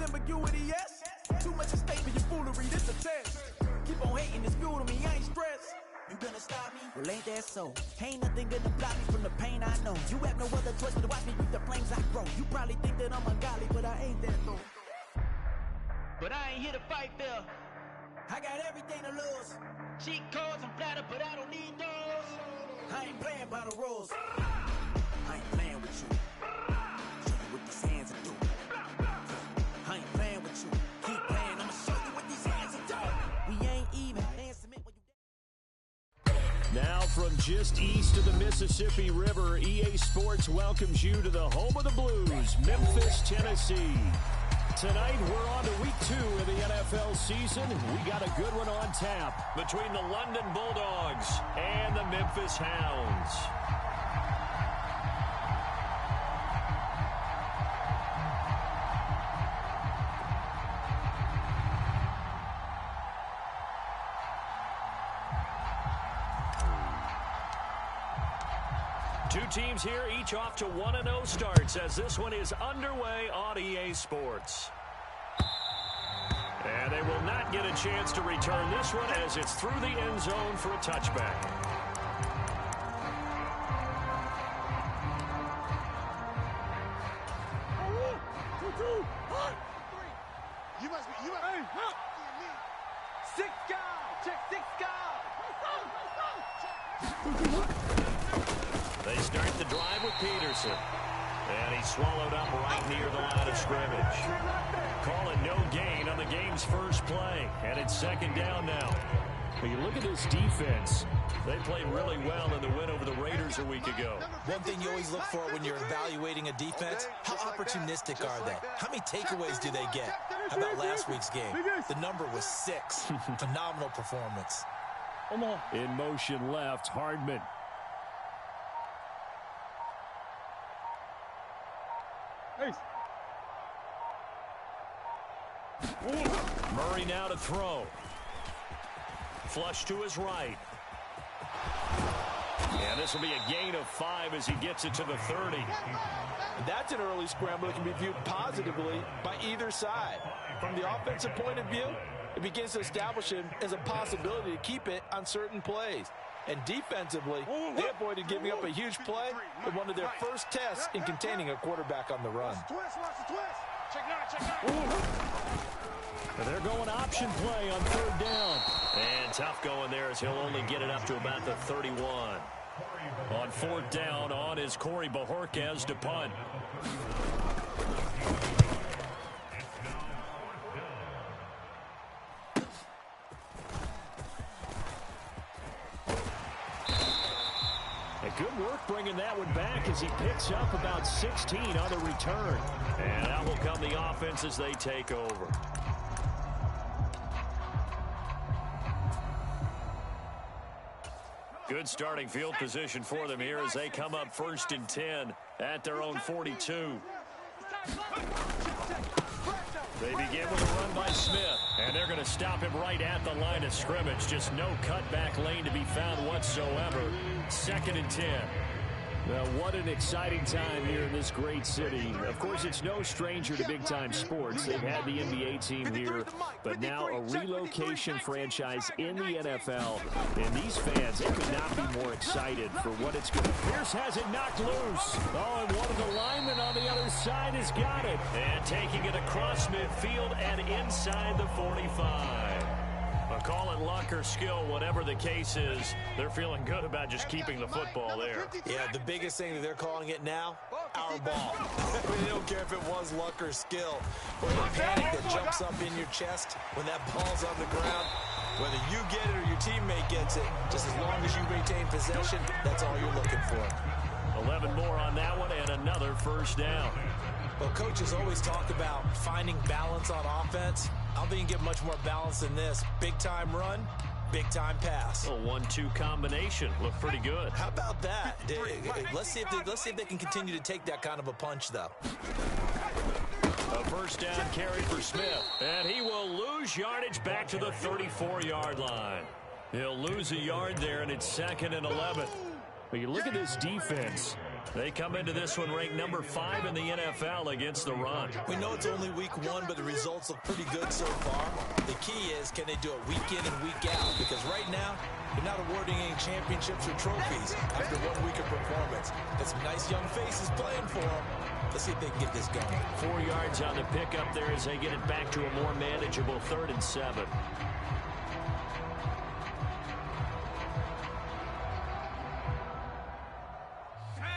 ambiguity, yes? Too much at stake for your foolery, this a test. Keep on hating, it's fuel to me, I ain't stressed. You gonna stop me? Well, ain't that so? Ain't nothing gonna block me from the pain I know. You have no other choice but to watch me with the flames I grow. You probably think that I'm ungodly, but I ain't that though. But I ain't here to fight fair. I got everything to lose. Cheat codes and flatter, but I don't need those. I ain't playing by the rules. I ain't playing with you. Show you what these hands will do. I ain't playing with you. Keep playing, I'ma show you what these hands will do. We ain't even. Now from just east of the Mississippi River, EA Sports welcomes you to the home of the Blues, Memphis, Tennessee. Tonight, we're on to week 2 of the NFL season. We got a good one on tap between the London Bulldogs and the Memphis Hounds. Two teams here, each off to 1-0 starts as this one is underway on EA Sports. And they will not get a chance to return this one as it's through the end zone for a touchback. You must be, Six guys, check 6 guys. They start the drive with Peterson. And he's swallowed up right near the line of scrimmage. Calling no gain on the game's first play. And it's second down now. When you look at this defense, they played really well in the win over the Raiders a week ago. One thing you always look for when you're evaluating a defense, how opportunistic are they? How many takeaways do they get? How about last week's game? The number was 6. Phenomenal performance. In motion left, Hardman. Murray now to throw. Flush to his right. And this will be a gain of 5 as he gets it to the 30. That's an early scramble that can be viewed positively by either side. From the offensive point of view, it begins to establish him as a possibility to keep it on certain plays. And defensively, they avoided giving up a huge play in one of their first tests in containing a quarterback on the run. And they're going option play on 3rd down. And tough going there as he'll only get it up to about the 31. On 4th down, on is Corey Bajorquez to punt. Good work bringing that one back as he picks up about 16 on the return. And out will come the offense as they take over. Good starting field position for them here as they come up 1st and 10 at their own 42. They begin with a run by Smith, and they're going to stop him right at the line of scrimmage. Just no cutback lane to be found whatsoever. 2nd and 10. Well, what an exciting time here in this great city. Of course, it's no stranger to big-time sports. They've had the NBA team here, but now a relocation franchise in the NFL. And these fans, they could not be more excited for what it's going to be. Pierce has it knocked loose. Oh, and one of the linemen on the other side has got it. And taking it across midfield and inside the 45. A call it luck or skill, whatever the case is, they're feeling good about just keeping the football there. Yeah, the biggest thing that they're calling it now, our ball. They don't care if it was luck or skill, or the panic that jumps up in your chest when that ball's on the ground. Whether you get it or your teammate gets it, just as long as you retain possession, that's all you're looking for. 11 more on that one and another 1st down. Well, coaches always talk about finding balance on offense. I don't think you can get much more balance than this. Big-time run, big-time pass. A 1-2 combination. Looked pretty good. How about that? Let's see if they can continue to take that kind of a punch, though. A 1st down carry for Smith. And he will lose yardage back to the 34-yard line. He'll lose a yard there, and it's 2nd and 11. But you look at this defense. They come into this one ranked number 5 in the NFL against the run. We know it's only week 1, but the results look pretty good so far. The key is, can they do it week in and week out? Because right now, they're not awarding any championships or trophies after 1 week of performance. Got some nice young faces playing for them. Let's see if they can get this going. 4 yards on the pickup there as they get it back to a more manageable 3rd and 7.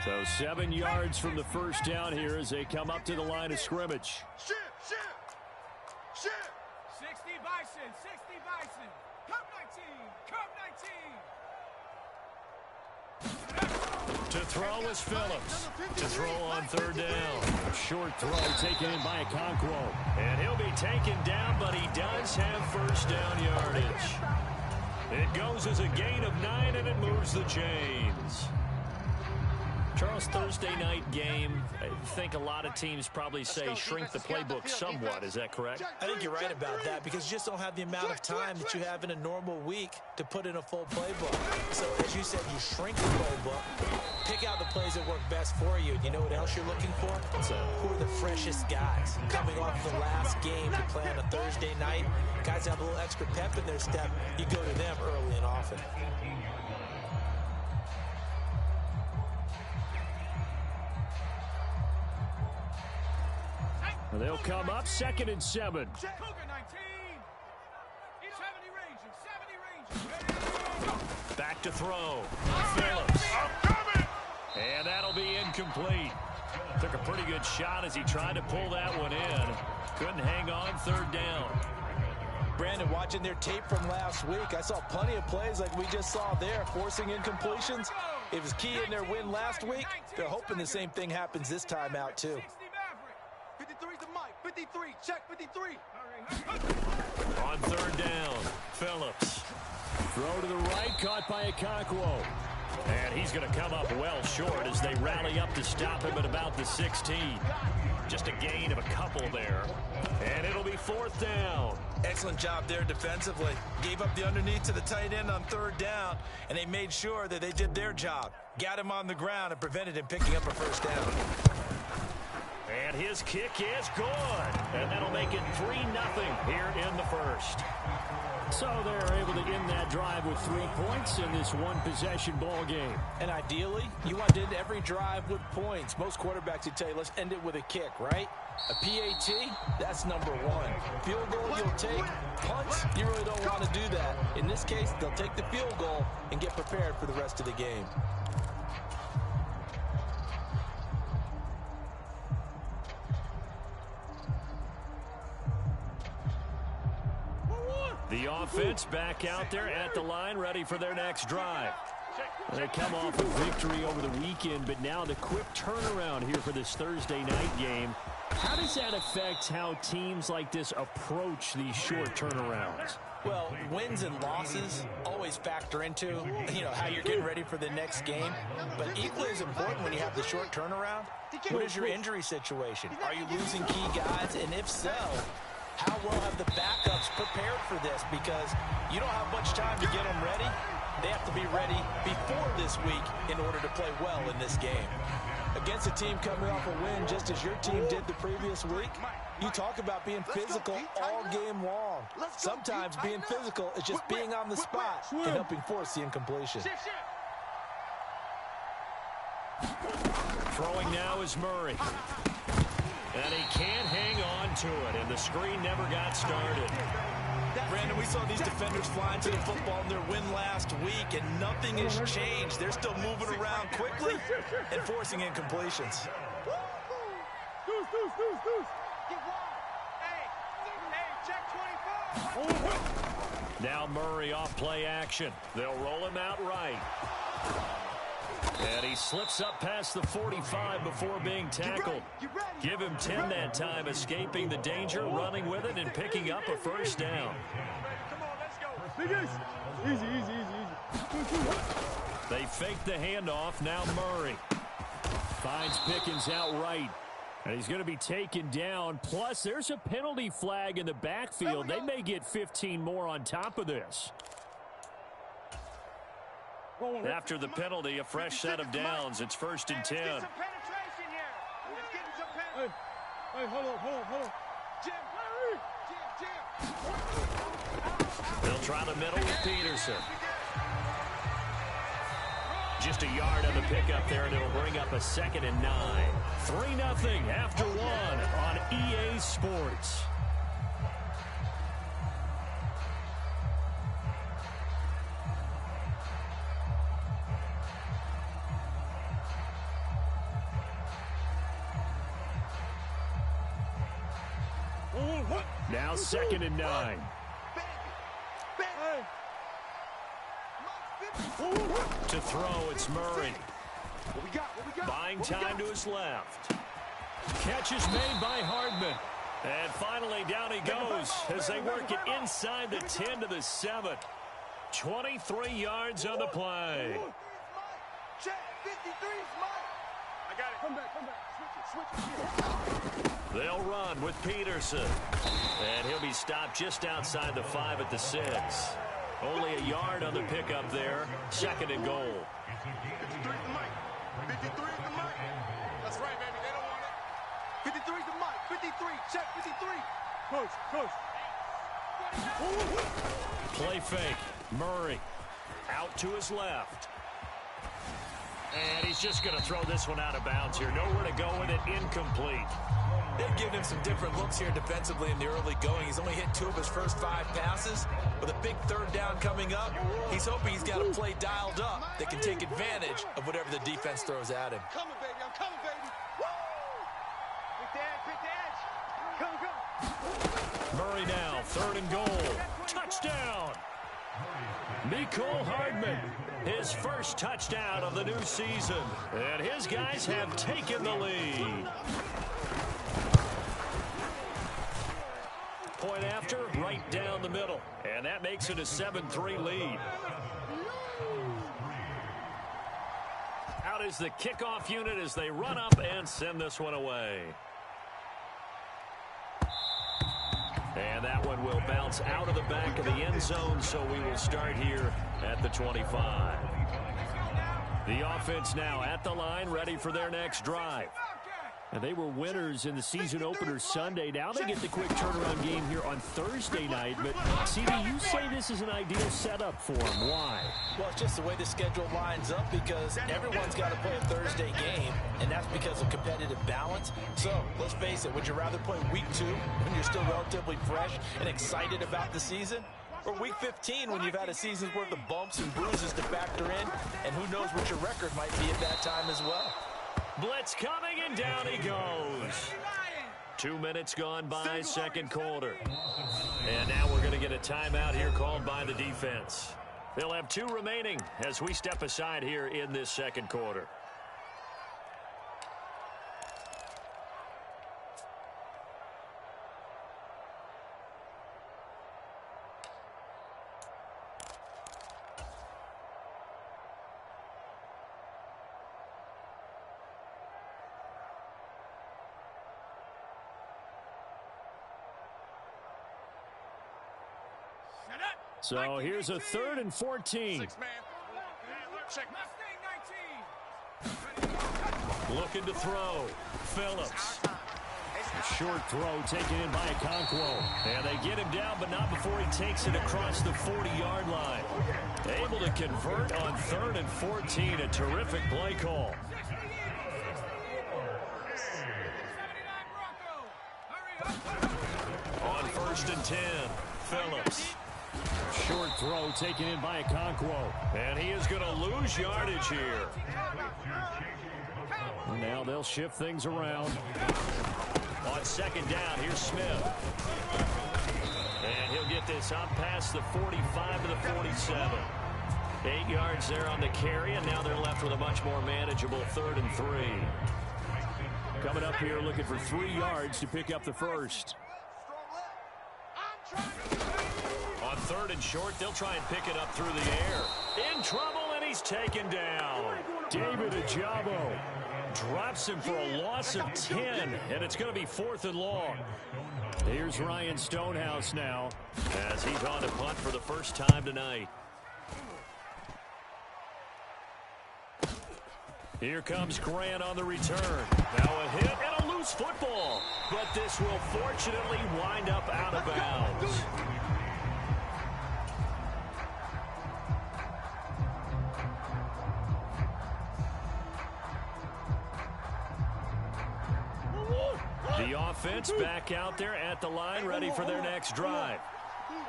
So 7 yards from the first down here as they come up to the line of scrimmage. Shift. 60 Bison, 60 Bison. Come 19. To throw is Phillips. To throw on 3rd down. A short throw taken in by Okonkwo. And he'll be taken down, but he does have first down yardage. It goes as a gain of 9, and it moves the chains. Charles, Thursday night game, I think a lot of teams probably say shrink the playbook somewhat. Is that correct? I think you're right about that because you just don't have the amount of time that you have in a normal week to put in a full playbook. So, as you said, you shrink the playbook, pick out the plays that work best for you. You know what else you're looking for? So, who are the freshest guys? Coming off the last game to play on a Thursday night, guys have a little extra pep in their step. You go to them early and often. They'll come up 2nd and 7. Cougar 19. 70 range. Back to throw. Phillips. And that'll be incomplete. Took a pretty good shot as he tried to pull that one in. Couldn't hang on 3rd down. Brandon, watching their tape from last week, I saw plenty of plays like we just saw there, forcing incompletions. It was key in their win last week. They're hoping the same thing happens this time out, too. 53's the mic. 53. Check 53. On 3rd down, Phillips. Throw to the right, caught by Okonkwo. And he's going to come up well short as they rally up to stop him at about the 16. Just a gain of a couple there. And it'll be 4th down. Excellent job there defensively. Gave up the underneath to the tight end on 3rd down, and they made sure that they did their job. Got him on the ground and prevented him picking up a first down. And his kick is good. And that'll make it 3-0 here in the first. So they're able to end that drive with 3 points in this one-possession ball game. And ideally, you want to end every drive with points. Most quarterbacks would tell you, let's end it with a kick, right? A PAT, that's number 1. Field goal you'll take. Punts, you really don't want to do that. In this case, they'll take the field goal and get prepared for the rest of the game. The offense back out there at the line, ready for their next drive. They come off a victory over the weekend, but now the quick turnaround here for this Thursday night game. How does that affect how teams like this approach these short turnarounds? Well, wins and losses always factor into, how you're getting ready for the next game. But equally as important when you have the short turnaround, what is your injury situation? Are you losing key guys? And if so, how well have the backups prepared for this? Because you don't have much time to get them ready. They have to be ready before this week in order to play well in this game. Against a team coming off a win just as your team did the previous week, you talk about being physical all game long. Sometimes being physical is just being on the spot and helping force the incompletion. Throwing now is Murray. And he can't hang on to it, and the screen never got started. Brandon, we saw these defenders flying to the football in their win last week, and nothing has changed. They're still moving around quickly and forcing incompletions. Now Murray off play action. They'll roll him out right. And he slips up past the 45 before being tackled. Give him 10 that time, escaping the danger, running with it, and picking up a first down. They fake the handoff. Now Murray finds Pickens outright. And he's going to be taken down. Plus, there's a penalty flag in the backfield. They may get 15 more on top of this. After the penalty, a fresh set of downs. It's 1st and 10. Some penetration here. Let's get some penetration. Hey, hold on. They'll try the middle with Peterson. Just a yard on the pickup there, and it'll bring up a 2nd and 9. 3-0 after 1 on EA Sports. Now 2nd and 9. To throw, it's Murray. What we got? Buying time to his left. Catch is made by Hardman. And finally, down he goes as they work it inside the 10 to the 7. 23 yards on the play. Check, 53's mine. I got it. Come back. Switch it. They'll run with Peterson. And he'll be stopped just outside the 5 at the 6. Only a yard on the pickup there. 2nd and goal. 53's the mic. 53's the mic. That's right, baby. They don't want it. 53's the mic. 53. Check, 53. Coach. Play fake. Murray out to his left. And he's just going to throw this one out of bounds here. Nowhere to go with it. Incomplete. They've given him some different looks here defensively in the early going. He's only hit 2 of his first 5 passes. With a big 3rd down coming up, he's hoping he's got a play dialed up that can take advantage of whatever the defense throws at him. Coming, baby. I'm coming, baby. Woo! Quick the edge. Come. Murray now, 3rd and goal. Touchdown! Mecole Hardman, his first touchdown of the new season. And his guys have taken the lead. Point after, right down the middle. And that makes it a 7-3 lead. Out is the kickoff unit as they run up and send this one away. And that one will bounce out of the back of the end zone, so we will start here at the 25. The offense now at the line, ready for their next drive. And they were winners in the season opener Sunday. Now they get the quick turnaround game here on Thursday night. But, CD, you say this is an ideal setup for them. Why? Well, it's just the way the schedule lines up because everyone's got to play a Thursday game, and that's because of competitive balance. So, let's face it, would you rather play week 2 when you're still relatively fresh and excited about the season? Or week 15 when you've had a season's worth of bumps and bruises to factor in, and who knows what your record might be at that time as well. Blitz coming, and down he goes. 2 minutes gone by, 2nd quarter. And now we're going to get a timeout here called by the defense. They'll have 2 remaining as we step aside here in this 2nd quarter. So here's a 3rd and 14. Looking to throw. Phillips. Short throw taken in by Okonkwo. And they get him down, but not before he takes it across the 40-yard line. Able to convert on 3rd and 14. A terrific play call. On 1st and 10, Phillips. Short throw taken in by Okonkwo. And he is going to lose yardage here. Now they'll shift things around. On 2nd down, here's Smith. And he'll get this up past the 45 to the 47. 8 yards there on the carry, and now they're left with a much more manageable 3rd and 3. Coming up here looking for 3 yards to pick up the first. On 3rd and short, they'll try and pick it up through the air. In trouble, and he's taken down. David Ajabo drops him for a loss of 10, and it's going to be 4th and long. Here's Ryan Stonehouse now as he's on to punt for the first time tonight. Here comes Grant on the return. Now a hit and a loose football. But this will fortunately wind up out of bounds. The offense back out there at the line, ready for their next drive.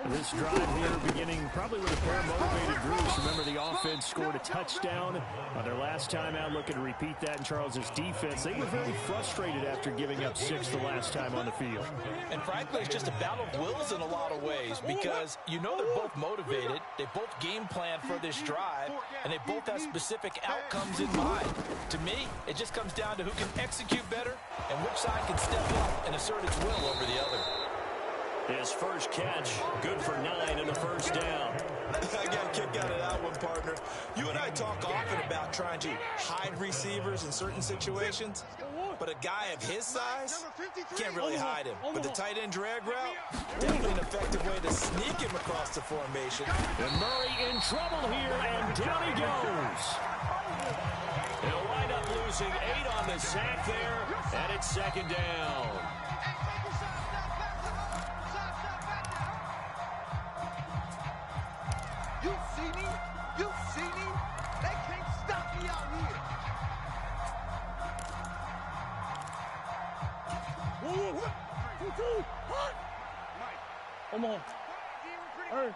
This drive here beginning probably with a pair of motivated groups. Remember, the offense scored a touchdown on their last time out. Looking to repeat that in Charles's defense. They were very frustrated after giving up 6 the last time on the field. And frankly, it's just a battle of wills in a lot of ways because you know they're both motivated. They both game plan for this drive, and they both have specific outcomes in mind. To me, it just comes down to who can execute better and which side can step up and assert its will over the other. His first catch, good for 9 and a first down. I got a kick out of that one, partner. You and I talk often about trying to hide receivers in certain situations, but a guy of his size can't really hide him. But the tight end drag route, definitely an effective way to sneak him across the formation. And Murray in trouble here, and down he goes. He'll wind up losing 8 on the sack there, and it's second down. You see me? You see me? They can't stop me out here. Come on. Hey.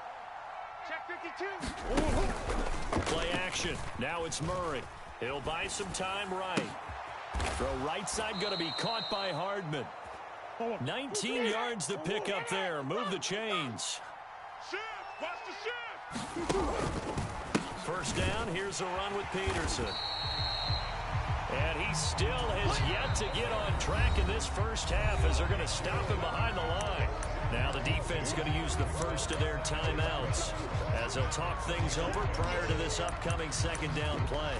Check 52. Play action. Now it's Murray. He'll buy some time right. Throw right side going to be caught by Hardman. 19 yards to pick up there. Move the chains. Shift. Watch the shift. First down, here's a run with Peterson. And he still has yet to get on track in this first half as they're going to stop him behind the line. Now the defense going to use the first of their timeouts as they'll talk things over prior to this upcoming second down play.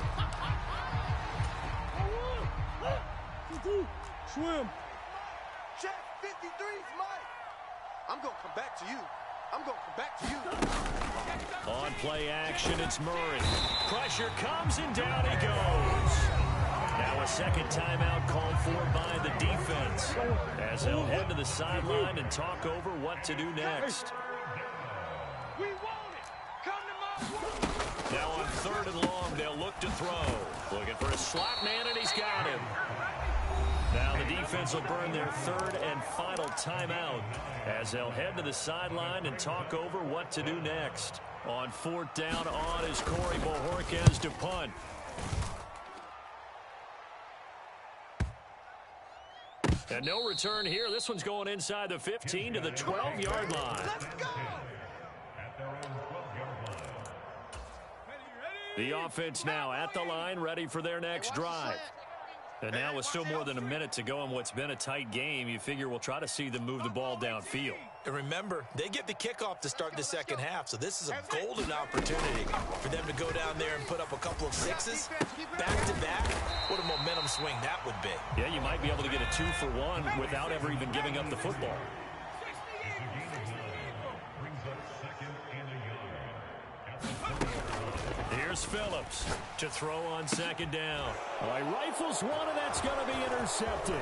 Swim. Check 53's Mike. I'm going to come back to you. I'm going to come back to you. On play action, it's Murray. Pressure comes and down he goes. Now a second timeout called for by the defense as they'll head to the sideline and talk over what to do next. We want it. Come to my way. Now on 3rd and long, they'll look to throw. Looking for a slot man, and he's got him. Now the defense will burn their 3rd and final timeout as they'll head to the sideline and talk over what to do next. On 4th down, on is Corey Bojorquez to punt. And no return here. This one's going inside the 15 to the 12-yard line. Let's go. The offense now at the line, ready for their next drive. And now with still more than a minute to go in what's been a tight game, you figure we'll try to see them move the ball downfield. And remember, they get the kickoff to start the second half, so this is a golden opportunity for them to go down there and put up a couple of 6s back-to-back. What a momentum swing that would be. Yeah, you might be able to get a 2-for-1 without ever even giving up the football. Here's Phillips to throw on second down. Well, he rifles one, and that's going to be intercepted.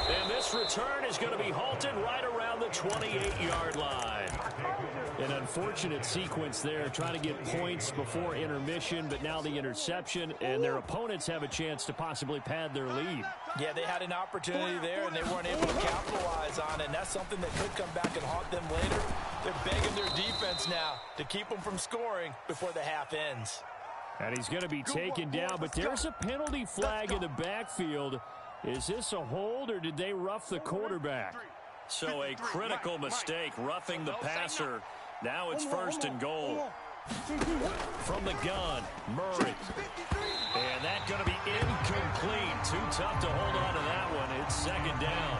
And this return is going to be halted right around the 28-yard line. An unfortunate sequence there, trying to get points before intermission, but now the interception, and their opponents have a chance to possibly pad their lead. Yeah, they had an opportunity there, and they weren't able to capitalize on it, and that's something that could come back and haunt them later. They're begging their defense now to keep them from scoring before the half ends. And he's going to be taken down, but there's a penalty flag in the backfield. Is this a hold, or did they rough the quarterback? So a critical mistake, roughing the passer. Now it's 1st and goal. From the gun, Murray. And that's going to be incomplete. Too tough to hold on to that one. It's second down.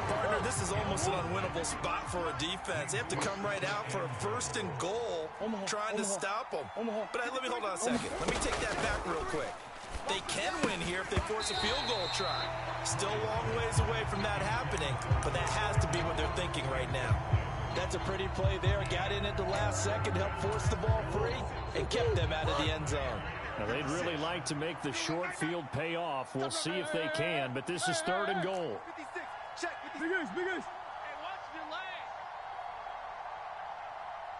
Partner, this is almost an unwinnable spot for a defense. They have to come right out for a 1st and goal, trying to stop them. But let me hold on a second. Let me take that back real quick. They can win here if they force a field goal try. Still a long ways away from that happening, but that has to be what they're thinking right now. That's a pretty play there. Got in at the last second, helped force the ball free, and kept them out of the end zone. Now, they'd really like to make the short field pay off. We'll see if they can, but this is 3rd and goal. 56. Check. Big ace, big ace. Hey, watch your leg.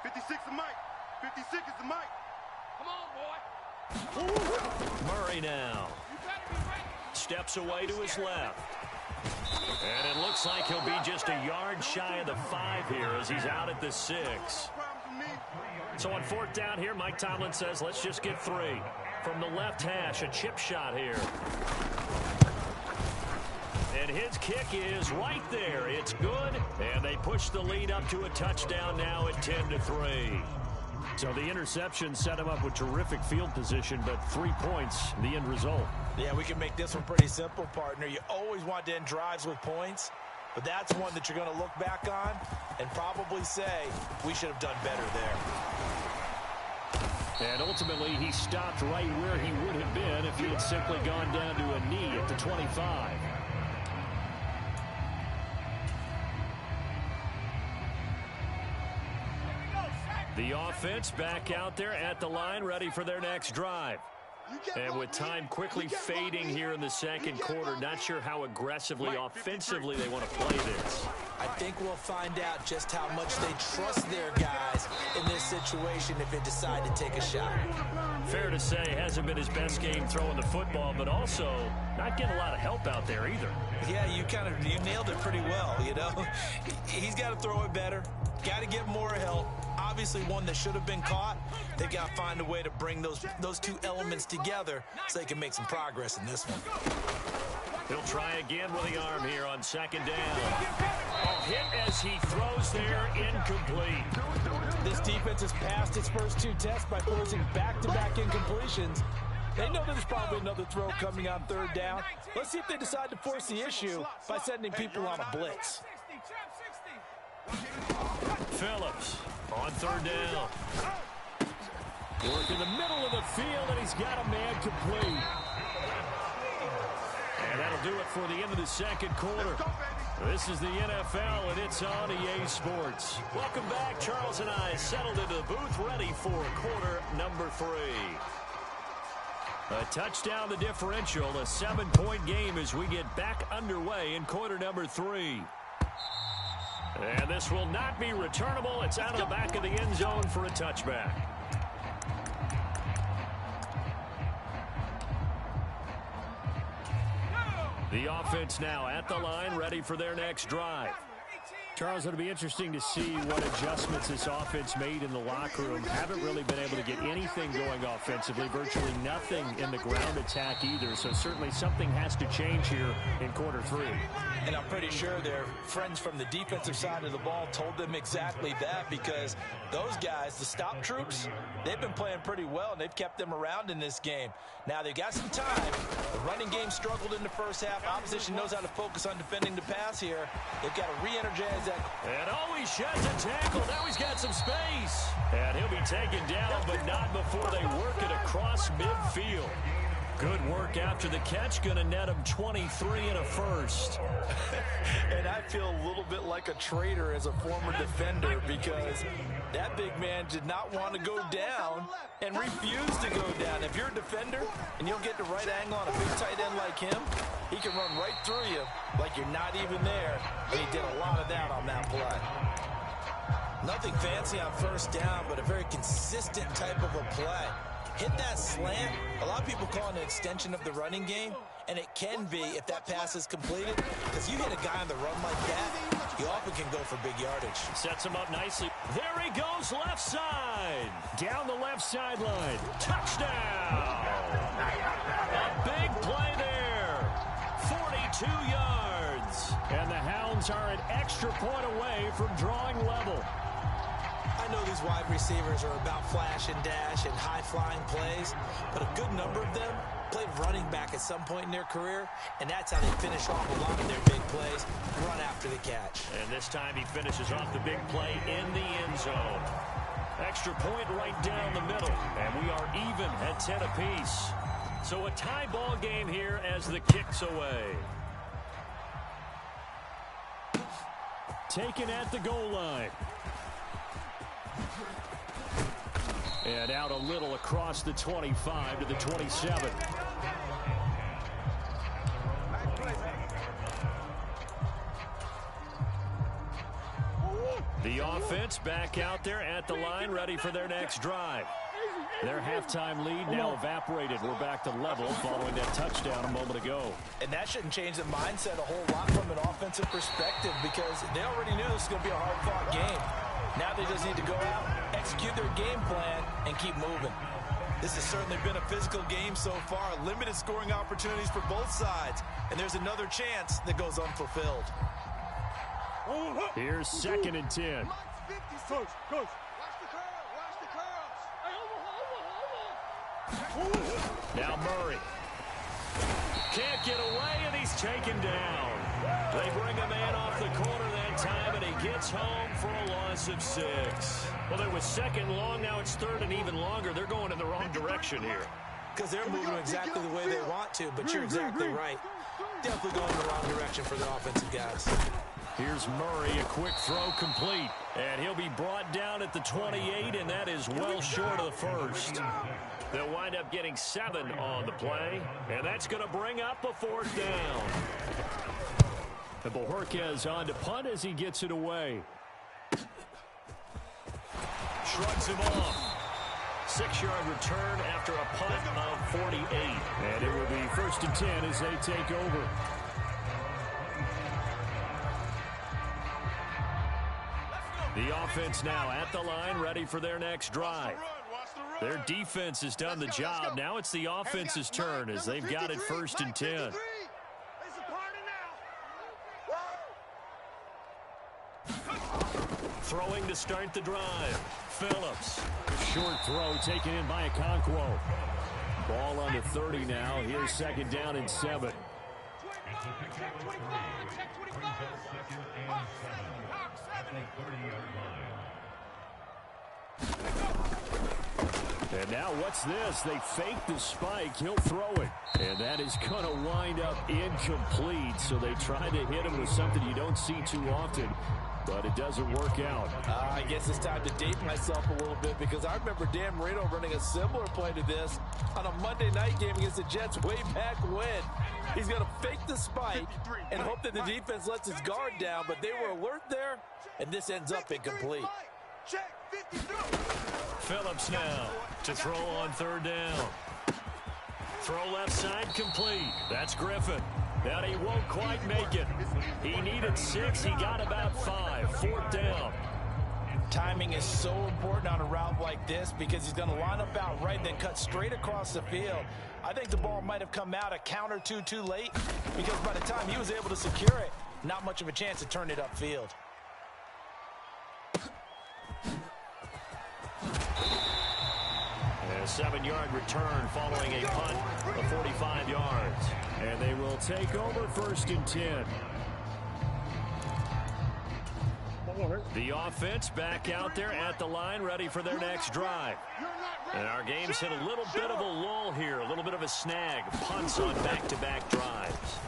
56 is Mike. 56 is the Mike. Come on, boy. Murray now. You better be ready. Steps away to his left. And it looks like he'll be just a yard shy of the 5 here as he's out at the 6. So on 4th down here, Mike Tomlin says, let's just get 3. From the left hash, a chip shot here. And his kick is right there. It's good, and they push the lead up to a touchdown now at 10-3. So the interception set him up with terrific field position, but 3 points, the end result. Yeah, we can make this one pretty simple, partner. You always want to end drives with points, but that's one that you're going to look back on and probably say, we should have done better there. And ultimately, he stopped right where he would have been if he had simply gone down to a knee at the 25. The offense back out there at the line, ready for their next drive. And with time quickly fading here in the 2nd quarter, not sure how aggressively, offensively they want to play this. I think we'll find out just how much they trust their guys in this situation if they decide to take a shot. Fair to say, hasn't been his best game throwing the football, but also not getting a lot of help out there either. Yeah, you nailed it pretty well, you know. He's got to throw it better, got to get more help. Obviously one that should have been caught. They got to find a way to bring those 2 elements together so they can make some progress in this one. He'll try again with the arm here on 2nd down. Hit as he throws there, incomplete. This defense has passed its first 2 tests by forcing back-to-back incompletions. They know there's probably another throw coming on 3rd down. Let's see if they decide to force the issue by sending people on a blitz. Phillips on 3rd down. Work in the middle of the field, and he's got a man complete. And that'll do it for the end of the 2nd quarter. This is the NFL, and it's on EA Sports. Welcome back. Charles and I settled into the booth, ready for quarter number 3. A touchdown the differential, a 7-point game as we get back underway in quarter number 3. And this will not be returnable. It's out of the back of the end zone for a touchback. The offense now at the line, ready for their next drive. Charles, it'll be interesting to see what adjustments this offense made in the locker room. Haven't really been able to get anything going offensively, virtually nothing in the ground attack either. So certainly something has to change here in quarter 3. And I'm pretty sure their friends from the defensive side of the ball told them exactly that, because those guys, the stop troops, they've been playing pretty well, and they've kept them around in this game. Now, they've got some time. The running game struggled in the first half. Opposition knows how to focus on defending the pass here. They've got to re-energize that. And he sheds a tackle. Now he's got some space. And he'll be taken down, but not before they work it across midfield. Good work after the catch. Going to net him 23 and a first. And I feel a little bit like a traitor as a former defender, because that big man did not want to go down and refused to go down. If you're a defender and you'll get the right angle on a big tight end like him, he can run right through you like you're not even there. And he did a lot of that on that play. Nothing fancy on 1st down, but a very consistent type of a play. Hit that slant. A lot of people call it an extension of the running game, and it can be if that pass is completed, because you hit a guy on the run like that, you often can go for big yardage. Sets him up nicely. There he goes, left side. Down the left sideline. Touchdown. A big play there. 42 yards. And the Hounds are an extra point away from drawing level. I know these wide receivers are about flash and dash and high-flying plays, but a good number of them played running back at some point in their career, and that's how they finish off a lot of their big plays, run after the catch. And this time he finishes off the big play in the end zone. Extra point right down the middle, and we are even at 10 apiece. So a tie ball game here as the kick's away. Taken at the goal line. And out a little across the 25 to the 27. The offense back out there at the line, ready for their next drive. Their halftime lead now evaporated. We're back to level following that touchdown a moment ago. And that shouldn't change the mindset a whole lot from an offensive perspective because they already knew this was going to be a hard-fought game. Now they just need to go out, execute their game plan, and keep moving. This has certainly been a physical game so far. Limited scoring opportunities for both sides. And there's another chance that goes unfulfilled. Here's 2nd and 10. Coach. Watch the curl. Now Murray. Can't get away, and he's taken down. They bring a man off the corner that time, and he gets home for a loss of 6. Well, it was 2nd long. Now it's 3rd and even longer. They're going in the wrong direction here. Because they're moving exactly the way they want to, but you're exactly right. Definitely going in the wrong direction for the offensive guys. Here's Murray, a quick throw complete. And he'll be brought down at the 28, and that is well short of the first. They'll wind up getting 7 on the play, and that's going to bring up a 4th down. And Bojorquez on to punt as he gets it away. Shrugs him off. 6-yard return after a punt of 48. And it will be 1st and 10 as they take over. The offense now at the line, ready for their next drive. Their defense has done the job. Now it's the offense's turn as they've got it 1st and 10. Throwing to start the drive. Phillips. Short throw taken in by Okonkwo. Ball on the 30 now. Here's 2nd down and 7. And now what's this? They fake the spike. He'll throw it. And that is going to wind up incomplete. So they try to hit him with something you don't see too often. But it doesn't work out. I guess it's time to date myself a little bit because I remember Dan Marino running a similar play to this on a Monday night game against the Jets way back when. He's going to fake the spike and hope that the defense lets his guard down, but they were alert there, and this ends up incomplete. Phillips now to throw on 3rd down. Throw left side complete. That's Griffin. Now he won't quite make it. He needed 6. He got about 5. 4th down. Timing is so important on a route like this because he's going to line up out right, then cut straight across the field. I think the ball might have come out a count or two too late because by the time he was able to secure it, not much of a chance to turn it upfield. A 7-yard return following a punt of 45 yards. And they will take over 1st and 10. The offense back out there at the line, ready for their next drive. And our game's hit a little bit of a lull here, a little bit of a snag. Punts on back-to-back drives.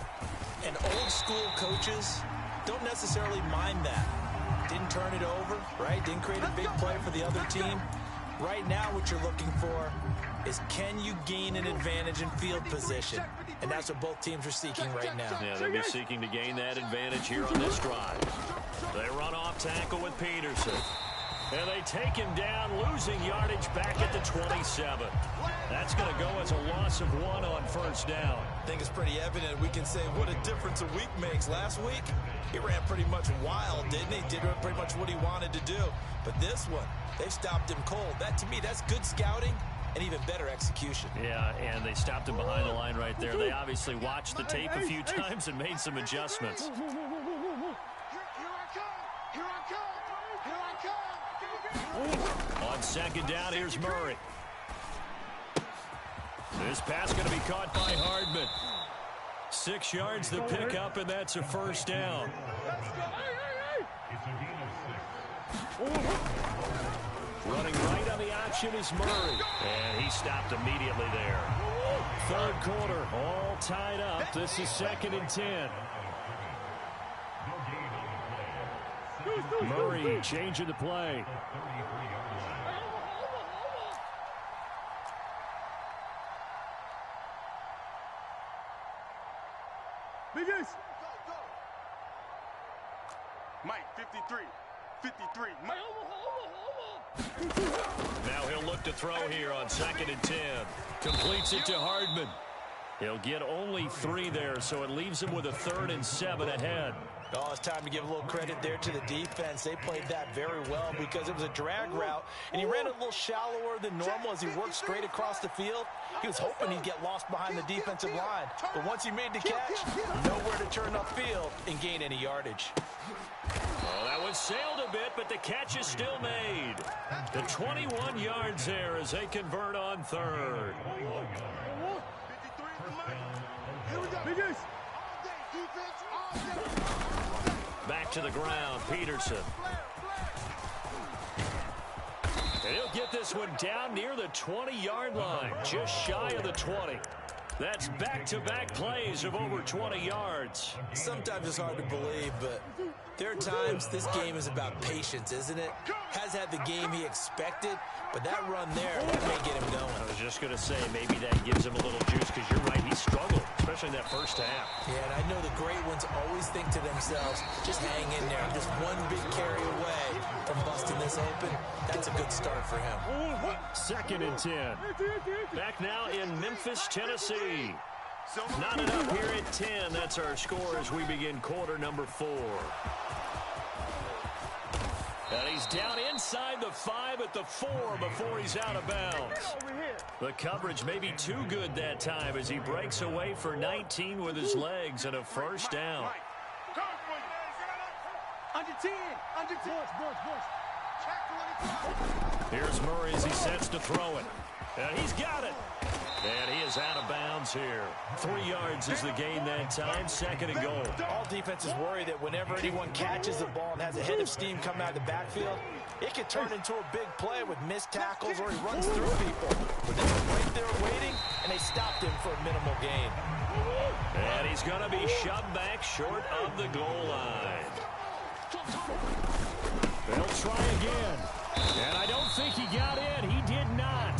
And old school coaches don't necessarily mind that. Didn't turn it over, right? Didn't create a big play for the other team. Right now what you're looking for is can you gain an advantage in field position? And that's what both teams are seeking right now. Yeah, they'll be seeking to gain that advantage here on this drive. They run off tackle with Peterson. And they take him down, losing yardage back at the 27. That's going to go as a loss of 1 on 1st down. I think it's pretty evident we can say what a difference a week makes. Last week, he ran pretty much wild, didn't he? Did pretty much what he wanted to do. But this one, they stopped him cold. That, to me, that's good scouting and even better execution. Yeah, and they stopped him behind the line right there. They obviously watched the tape a few times and made some adjustments. On 2nd down, here's Murray. This pass going to be caught by Hardman. 6 yards the pickup, and that's a 1st down. Running right on the option is Murray. And he stopped immediately there. 3rd quarter, all tied up. This is 2nd and 10. Murray changing the play. Mike, 53. 53. Mike. Now he'll look to throw here on 2nd and 10. Completes it to Hardman. He'll get only 3 there, so it leaves him with a 3rd and 7 ahead. Oh, it's time to give a little credit there to the defense. They played that very well because it was a drag route, and he ran a little shallower than normal as he worked straight across the field. He was hoping he'd get lost behind the defensive line, but once he made the catch, nowhere to turn upfield and gain any yardage. Well, that one sailed a bit, but the catch is still made. The 21 yards there as they convert on 3rd. 53 is the Mike. Here we go. All day, defense, all day. Back to the ground, Peterson. And he'll get this one down near the 20-yard line, just shy of the 20. That's back-to-back plays of over 20 yards. Sometimes it's hard to believe, but there are times this game is about patience, isn't it? Has had the game he expected, but that run there, that may get him going. I was just going to say, maybe that gives him a little juice, because you're right, he struggled, especially in that first half. Yeah, and I know the great ones always think to themselves, just hang in there. I'm just one big carry away from busting this open. That's a good start for him. 2nd and 10. Back now in Memphis, Tennessee. Not enough here at 10. That's our score as we begin quarter number 4. And he's down inside the 5 at the 4 before he's out of bounds. The coverage may be too good that time as he breaks away for 19 with his legs and a first down. Under 10. Under 10. Here's Murray as he sets to throw it. And he's got it. And he is out of bounds here. 3 yards is the gain that time. 2nd and goal. All defenses worry that whenever anyone catches the ball and has a head of steam coming out of the backfield, it could turn into a big play with missed tackles or he runs through people. But they were right there waiting, and they stopped him for a minimal gain. And he's going to be shoved back short of the goal line. They'll try again. And I don't think he got in. He did not.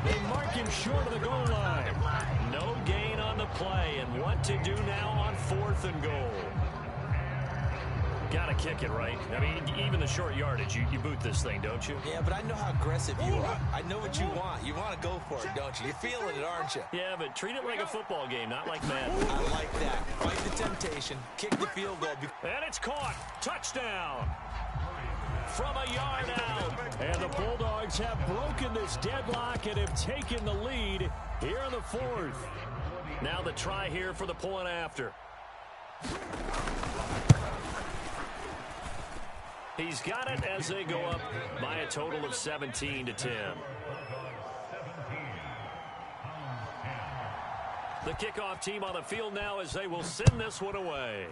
They mark him short of the goal line. No gain on the play. And what to do now on 4th and goal? Got to kick it, right? I mean, even the short yardage, you boot this thing, don't you? Yeah, but I know how aggressive you are. I know what you want. You want to go for it, don't you? You're feeling it, aren't you? Yeah, but treat it like a football game, not like Madden. I like that. Fight the temptation. Kick the field goal. And it's caught. Touchdown. From a yard out. And the Bulldogs have broken this deadlock and have taken the lead here in the 4th. Now the try here for the point after. He's got it as they go up by a total of 17-10. The kickoff team on the field now as they will send this one away.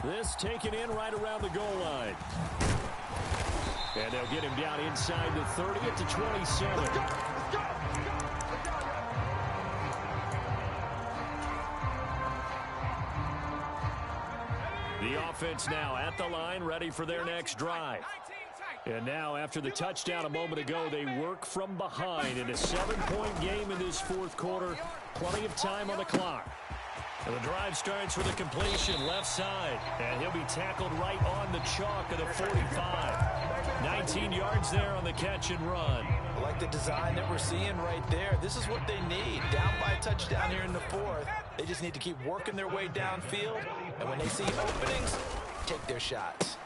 This taken in right around the goal line. And they'll get him down inside the 30 at the 27. The offense now at the line, ready for their next drive. And now, after the touchdown a moment ago, they work from behind in a 7-point game in this 4th quarter. Plenty of time on the clock. And the drive starts with a completion left side. And he'll be tackled right on the chalk of the 45. 19 yards there on the catch and run. I like the design that we're seeing right there. This is what they need. Down by a touchdown here in the 4th. They just need to keep working their way downfield. And when they see openings, take their shots.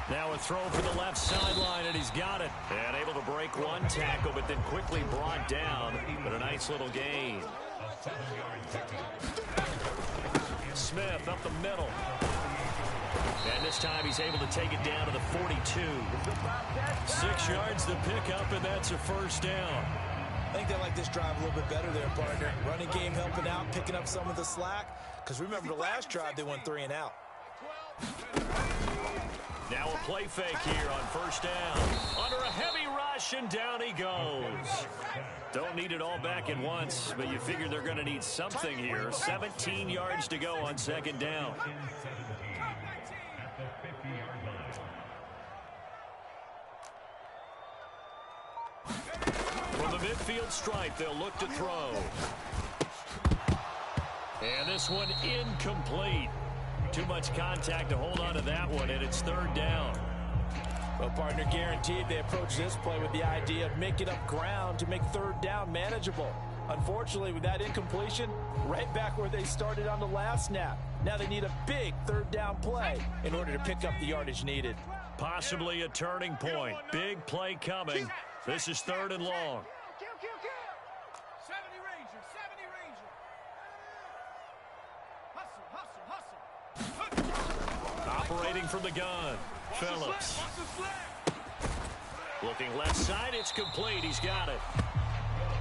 Now a throw for the left sideline, and he's got it. And able to break one tackle, but then quickly brought down. But a nice little gain. Smith up the middle. And this time he's able to take it down to the 42. 6 yards to pick up, and that's a first down. I think they like this drive a little bit better there, partner. Running game helping out, picking up some of the slack. Because remember, the last drive they went 3 and out. Now a play fake here on first down. Under a heavy rush, and down he goes. Don't need it all back at once, but you figure they're going to need something here. 17 yards to go on second down. From the midfield stripe, they'll look to throw. And this one incomplete. Too much contact to hold on to that one, and it's third down. Well, partner, guaranteed they approach this play with the idea of making up ground to make third down manageable. Unfortunately, with that incompletion, right back where they started on the last snap. Now they need a big third down play in order to pick up the yardage needed. Possibly a turning point. Big play coming. This is third and long. Kill. 70 Ranger, 70 Ranger. Hustle. Operating from the gun. Phillips. Looking left side, it's complete. He's got it.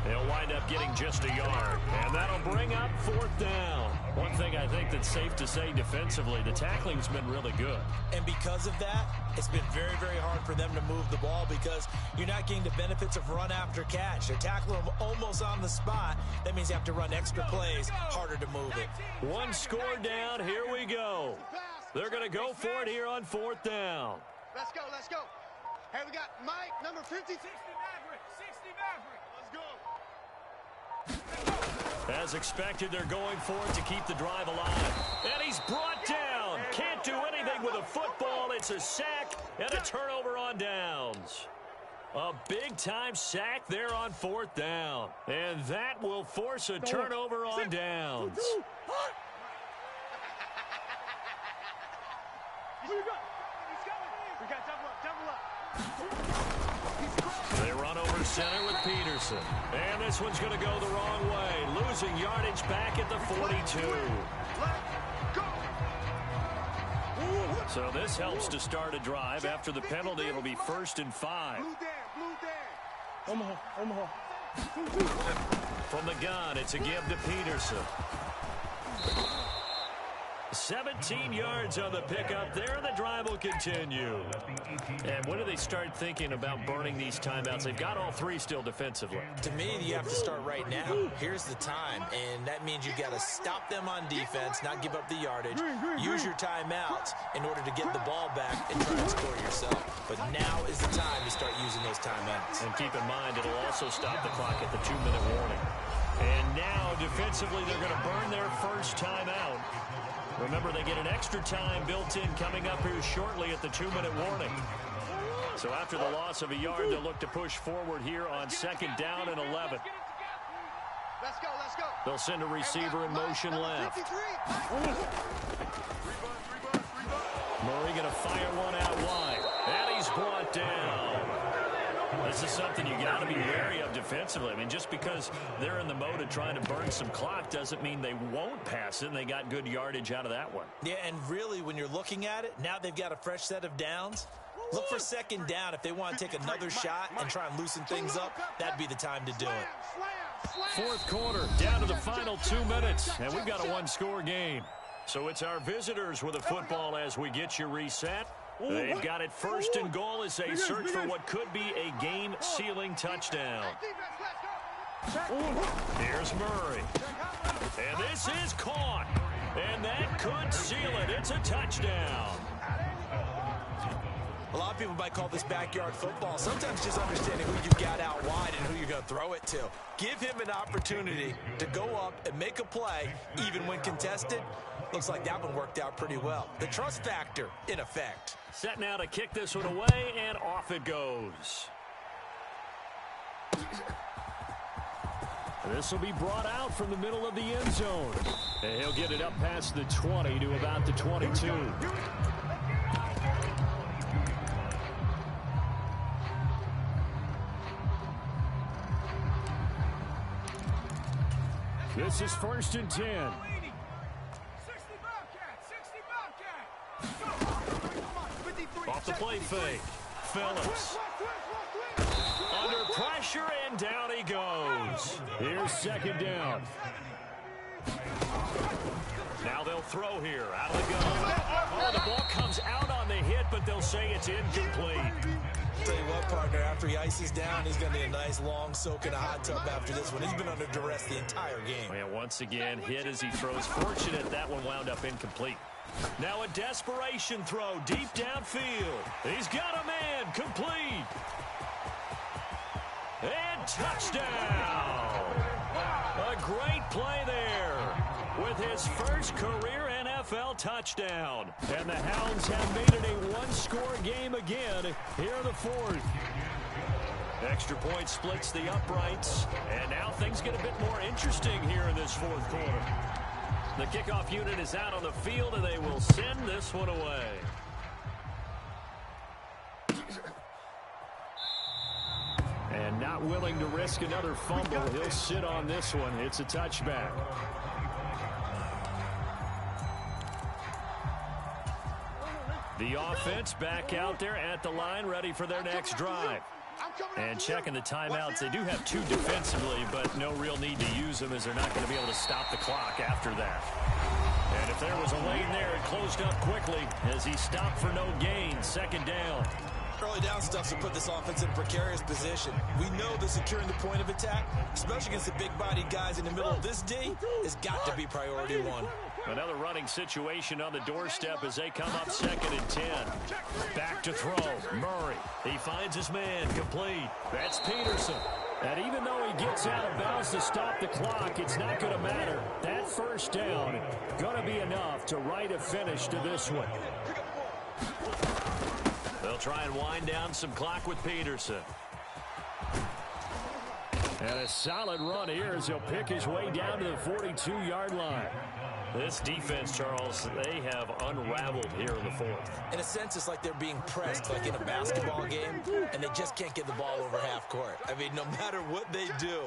They'll wind up getting just a yard. And that'll bring up fourth down. One thing I think that's safe to say defensively, the tackling's been really good. And because of that, it's been very, very hard for them to move the ball because you're not getting the benefits of run after catch. They're tackling them almost on the spot. That means you have to run extra plays, harder to move it. One score down. Here we go. They're going to go for it here on fourth down. Let's go. Hey, we got Mike, number 50. 60 Maverick. Let's go. As expected, they're going for it to keep the drive alive. And he's brought down. Can't do anything with a football. It's a sack and a turnover on downs. A big-time sack there on fourth down. And that will force a turnover on downs. We got double up. They run over center with Peterson. And this one's going to go the wrong way. Losing yardage back at the 42. So this helps to start a drive. After the penalty, it'll be 1st and 5. Blue Dan. Omaha. From the gun, it's a give to Peterson. 17 yards on the pickup there, and the drive will continue. And when do they start thinking about burning these timeouts? They've got all three still defensively. To me, you have to start right now. Here's the time, and that means you've got to stop them on defense, not give up the yardage, use your timeouts in order to get the ball back and try to score yourself. But now is the time to start using those timeouts. And keep in mind, it'll also stop the clock at the 2-minute warning. And now, defensively, they're going to burn their first timeout. Remember, they get an extra time built in coming up here shortly at the 2-minute warning. So after the loss of a yard, they'll look to push forward here on 2nd down and 11. Let's go. They'll send a receiver in motion left. Murray going to fire one out wide. And he's brought down. This is something you got to be wary of defensively. I mean, just because they're in the mode of trying to burn some clock doesn't mean they won't pass it, and they got good yardage out of that one. Yeah, and really, when you're looking at it, now they've got a fresh set of downs. Look for 2nd down. If they want to take another shot and try and loosen things up, that'd be the time to do it. 4th quarter, down to the final 2 minutes, and we've got a one-score game. So it's our visitors with a football as we get you reset. They've got it 1st and goal as they search for what could be a game-sealing touchdown. Here's Murray. And this is caught. And that could seal it. It's a touchdown. A lot of people might call this backyard football. Sometimes just understanding who you've got out wide and who you're going to throw it to. Give him an opportunity to go up and make a play, even when contested. Looks like that one worked out pretty well. The trust factor in effect. Set now to kick this one away, and off it goes. This will be brought out from the middle of the end zone. And he'll get it up past the 20 to about the 22. This is 1st and 10. 60 Bobcat. Off the play fake. Phillips. Under pressure, and down he goes. Here's 2nd down. Now they'll throw here. Out of the gun. Oh, the ball comes out on the hit, but they'll say it's incomplete. Tell you what, partner, after he ices down, he's going to need a nice long soak in a hot tub after this one. He's been under duress the entire game. And once again, hit as he throws. Fortunate that one wound up incomplete. Now a desperation throw deep downfield. He's got a man. Complete. And touchdown. A great play there with with his first career NFL touchdown. And the Hounds have made it a one-score game again here in the fourth. Extra point splits the uprights, and now things get a bit more interesting here in this fourth quarter. The kickoff unit is out on the field, and they will send this one away. And not willing to risk another fumble, he'll sit on this one. It's a touchback. The offense back out there at the line, ready for their next drive. And checking the timeouts, they do have two defensively, but no real need to use them as they're not going to be able to stop the clock after that. And if there was a lane there, it closed up quickly as he stopped for no gain. Second down. Early down stuff to put this offense in a precarious position. We know that securing the point of attack, especially against the big-bodied guys in the middle of this D, has got to be priority one. Another running situation on the doorstep as they come up 2nd and 10. Back to throw. Murray. He finds his man. Complete. That's Peterson. And even though he gets out of bounds to stop the clock, it's not going to matter. That first down going to be enough to write a finish to this one. They'll try and wind down some clock with Peterson. And a solid run here as he'll pick his way down to the 42-yard line. This defense, Charles, they have unraveled here in the fourth. In a sense, it's like they're being pressed like in a basketball game, and they just can't get the ball over half court. I mean, no matter what they do,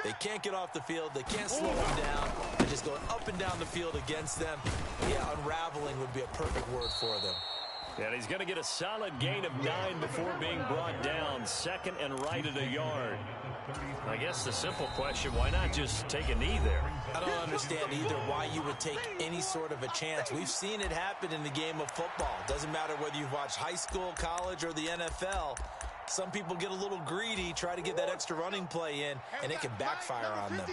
they can't get off the field. They can't slow them down. They're just going up and down the field against them. Yeah, unraveling would be a perfect word for them. And he's going to get a solid gain of 9 before being brought down. 2nd and right at a yard. I guess the simple question, why not just take a knee there? I don't understand either why you would take any sort of a chance. We've seen it happen in the game of football. Doesn't matter whether you've watched high school, college, or the NFL. Some people get a little greedy, try to get that extra running play in, and it can backfire on them.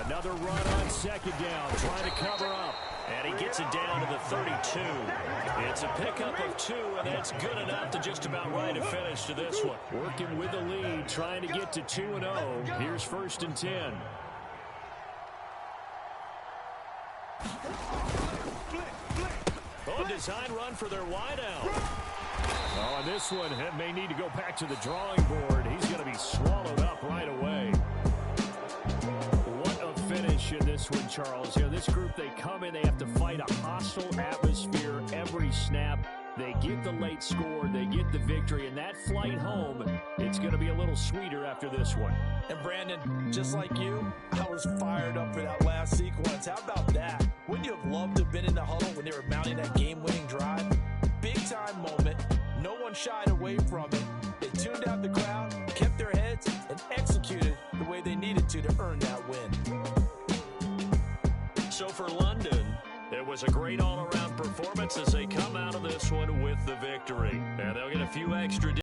Another run on 2nd down, trying to cover up. And he gets it down to the 32. It's a pickup of 2, and that's good enough to just about write a finish to this one. Working with the lead, trying to get to 2-0. Here's 1st and 10. Oh, design run for their wideout. Oh, and this one may need to go back to the drawing board. He's going to be swallowed up right away. Finish in this one, Charles. You know, this group, they come in, they have to fight a hostile atmosphere every snap. They get the late score, they get the victory, and that flight home, it's going to be a little sweeter after this one. And Brandon, just like you, I was fired up for that last sequence. How about that? Wouldn't you have loved to have been in the huddle when they were mounting that game-winning drive? Big-time moment. No one shied away from it. They tuned out the crowd, kept their heads, and executed the way they needed to earn that win. So for London, it was a great all-around performance as they come out of this one with the victory. And they'll get a few extra